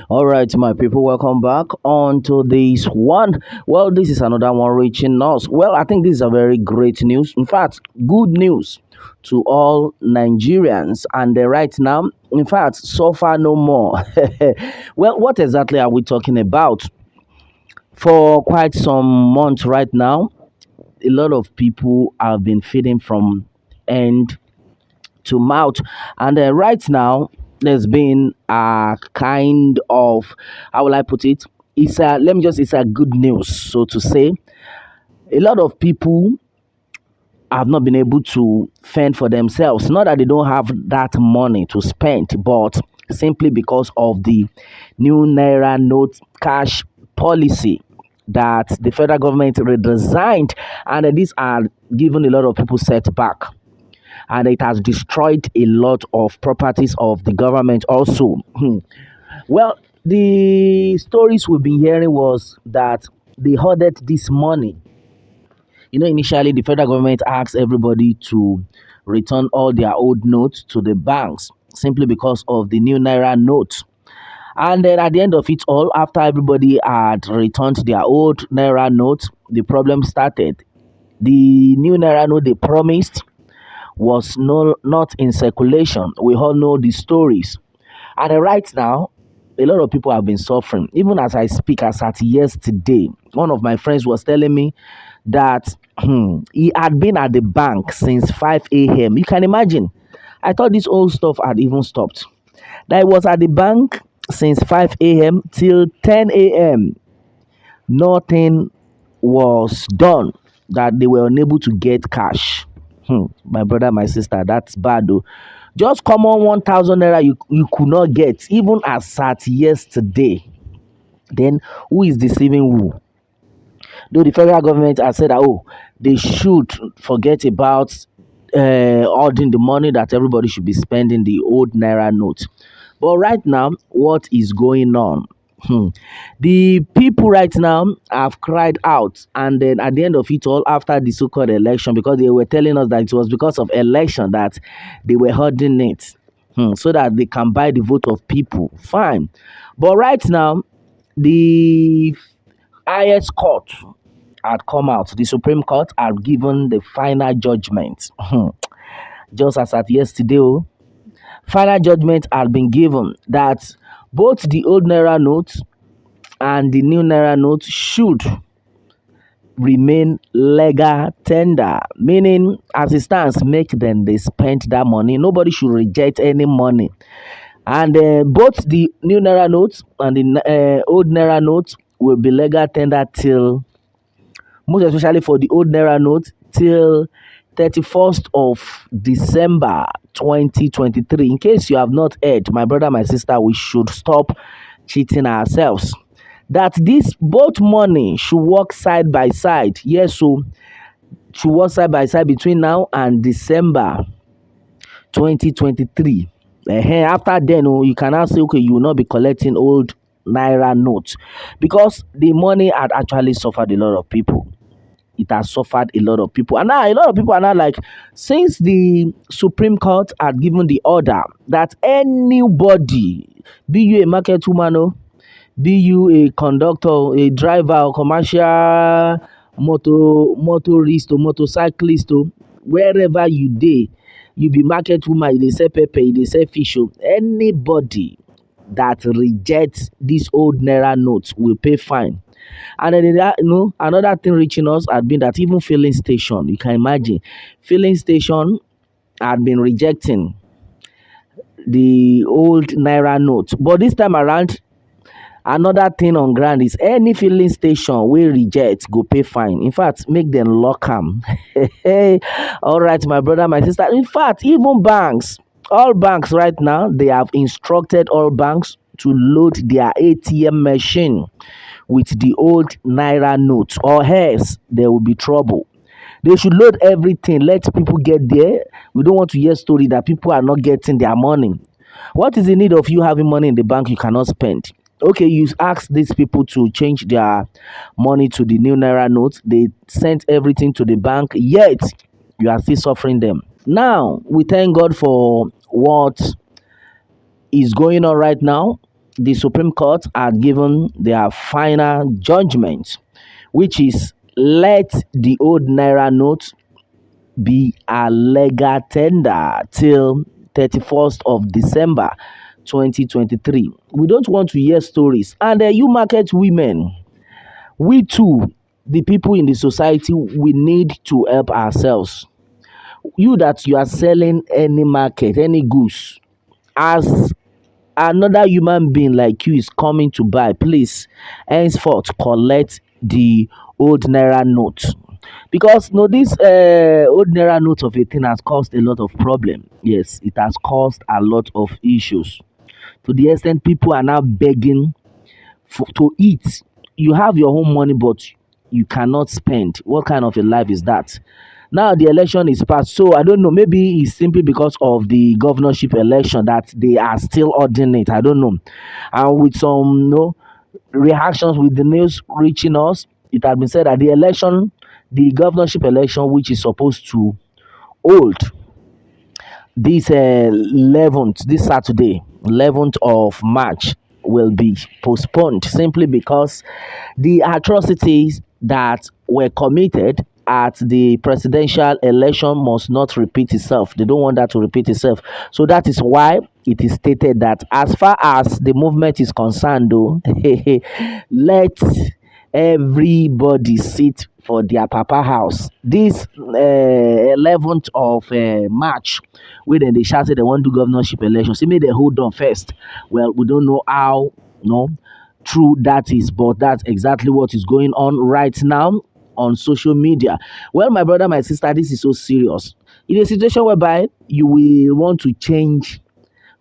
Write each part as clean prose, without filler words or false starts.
All right, my people, welcome back on to this one. Well, this is another one reaching us. Well, I think this is a very great news. In fact, good news to all Nigerians. And right now, in fact, so far no more. Well, what exactly are we talking about? For quite some months right now, a lot of people have been feeding from end to mouth. And right now, there's been a kind of, how will I put it? It's a good news, so to say. A lot of people have not been able to fend for themselves. Not that they don't have that money to spend, but simply because of the new Naira note cash policy that the federal government redesigned, and these are giving a lot of people setback, and it has destroyed a lot of properties of the government also. Well, the stories we've been hearing was that they hoarded this money. Initially the federal government asked everybody to return all their old notes to the banks simply because of the new naira note. And then at the end of it all, after everybody had returned their old naira notes, the problem started. The new naira note they promised was not in circulation. We all know the stories. And right now, a lot of people have been suffering. Even as I speak, as at yesterday, one of my friends was telling me that he had been at the bank since 5 a.m. You can imagine. I thought this old stuff had even stopped. That he was at the bank since 5 a.m. till 10 a.m. Nothing was done, that they were unable to get cash. My brother, my sister, that's bad though. Just common 1,000 naira you could not get, even as at yesterday. Then who is deceiving who? Though the federal government has said that, oh, they should forget about ordering the money that everybody should be spending the old naira note. But right now, what is going on? Hmm. The people right now have cried out, and then at the end of it all, after the so-called election, because they were telling us that it was because of election that they were holding it, so that they can buy the vote of people. Fine, but right now, the highest court had come out. The Supreme Court had given the final judgment. Just as at yesterday, final judgment had been given that both the old naira notes and the new naira note should remain legal tender, meaning as it stands, make them they spend that money. Nobody should reject any money. And both the new naira notes and the old naira notes will be legal tender till, most especially for the old naira note, till 31st of December 2023. In case you have not heard, my brother, my sister, we should stop cheating ourselves. That this both money should work side by side. Yes, so should work side by side between now and December 2023. After then, you can now say, okay, you will not be collecting old naira notes, because the money had actually suffered a lot of people. It has suffered a lot of people. And now a lot of people are now like, since the Supreme Court had given the order that anybody, be you a market woman, be you a conductor, a driver, or commercial motorist or motorcyclist, or wherever you dey, you be market woman, you dey sell pepper, you dey sell fish, anybody that rejects this old naira note will pay fine. And then another thing reaching us had been that even filling station, you can imagine, filling station had been rejecting the old naira note. But this time around, another thing on ground is any filling station wey reject go pay fine. In fact, make them lock am. All right, my brother, my sister. In fact, even banks, all banks right now, they have instructed all banks to load their ATM machine with the old naira note, or else there will be trouble. They should load everything, let people get there. We don't want to hear story that people are not getting their money. What is the need of you having money in the bank you cannot spend? Okay, you ask these people to change their money to the new naira note. They sent everything to the bank, yet you are still suffering them. Now, we thank God for what is going on right now. the Supreme Court had given their final judgment, which is let the old naira note be a legal tender till 31st of December 2023. We don't want to hear stories. And you market women, we too, the people in the society, we need to help ourselves. You that you are selling any market, any goods, as another human being like you is coming to buy, please henceforth collect the old naira note, because no, this old naira note of a thing has caused a lot of problem. Yes, it has caused a lot of issues, to the extent people are now begging to eat. You have your own money, but you cannot spend. What kind of a life is that? Now the election is passed, so I don't know. Maybe it's simply because of the governorship election that they are still ordering it. I don't know. And with some, reactions with the news reaching us, it has been said that the governorship election, which is supposed to hold this 11th, this Saturday, 11th of March, will be postponed simply because the atrocities that were committed at the presidential election must not repeat itself. They don't want that to repeat itself. So that is why it is stated that as far as the movement is concerned, though, let everybody sit for their papa house. This 11th of March, wey dem dey shout say dem wan do governorship election, say make dem hold on first. Well, we don't know how, true that is, but that's exactly what is going on right now on social media. Well, my brother, my sister, this is so serious. In a situation whereby you will want to change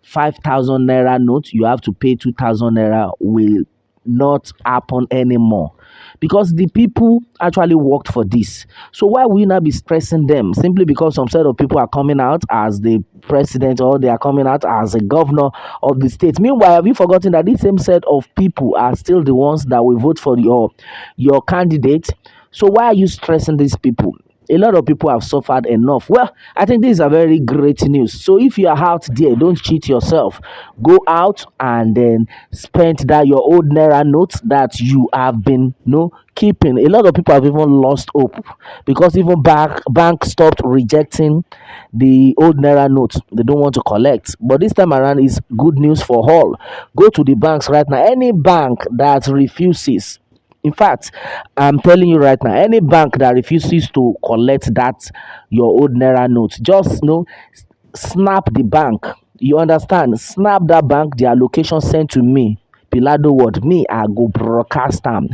5,000 naira note, you have to pay 2,000 naira, will not happen anymore, because the people actually worked for this. So why will you not be stressing them simply because some set of people are coming out as the president, or they are coming out as a governor of the state? Meanwhile, have you forgotten that this same set of people are still the ones that will vote for your candidate? So why are you stressing these people? A lot of people have suffered enough. Well, I think this is a very great news. So if you are out there, don't cheat yourself. Go out and then spend that your old naira notes that you have been, keeping. A lot of people have even lost hope, because even bank stopped rejecting the old naira notes. They don't want to collect. But this time around is good news for all. Go to the banks right now. Any bank that refuses, in fact, I'm telling you right now, any bank that refuses to collect that your old naira note, just snap the bank. You understand? Snap that bank, their location sent to me. Pilado word, me, I go broadcast them.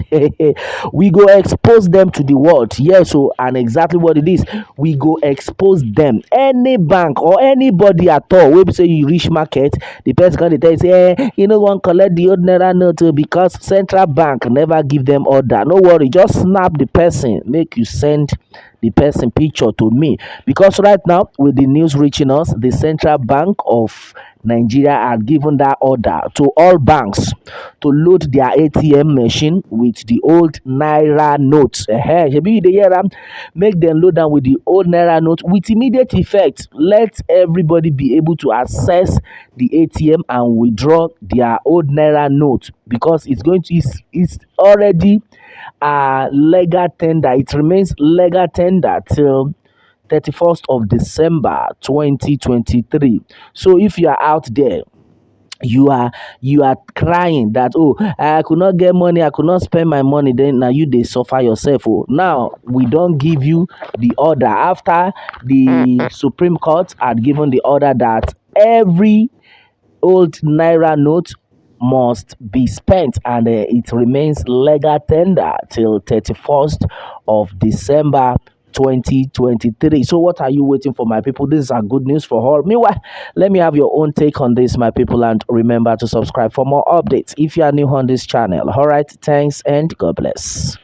We go expose them to the world. Yes, so and exactly what it is, we go expose them. Any bank or anybody at all, wey be say you reach market, the person can tell you say, you no wan collect the old naira note because central bank never give them order. No worry, just snap the person, make you send the person picture to me, because right now with the news reaching us, the Central Bank of Nigeria had given that order to all banks to load their ATM machine with the old naira notes. Shebi you dey hear am? Make them load am with the old naira note with immediate effect. Let everybody be able to access the ATM and withdraw their old naira note, because it's already legal tender. It remains legal tender till 31st of December 2023. So if you are out there, you are crying that, oh, I could not get money, I could not spend my money, then now you they suffer yourself. Oh, now we don't give you the order after the Supreme Court had given the order that every old naira note must be spent, and it remains legal tender till 31st of December 2023. So what are you waiting for, my people? This is a good news for all. Meanwhile, let me have your own take on this, my people, and remember to subscribe for more updates if you are new on this channel. All right, thanks and God bless.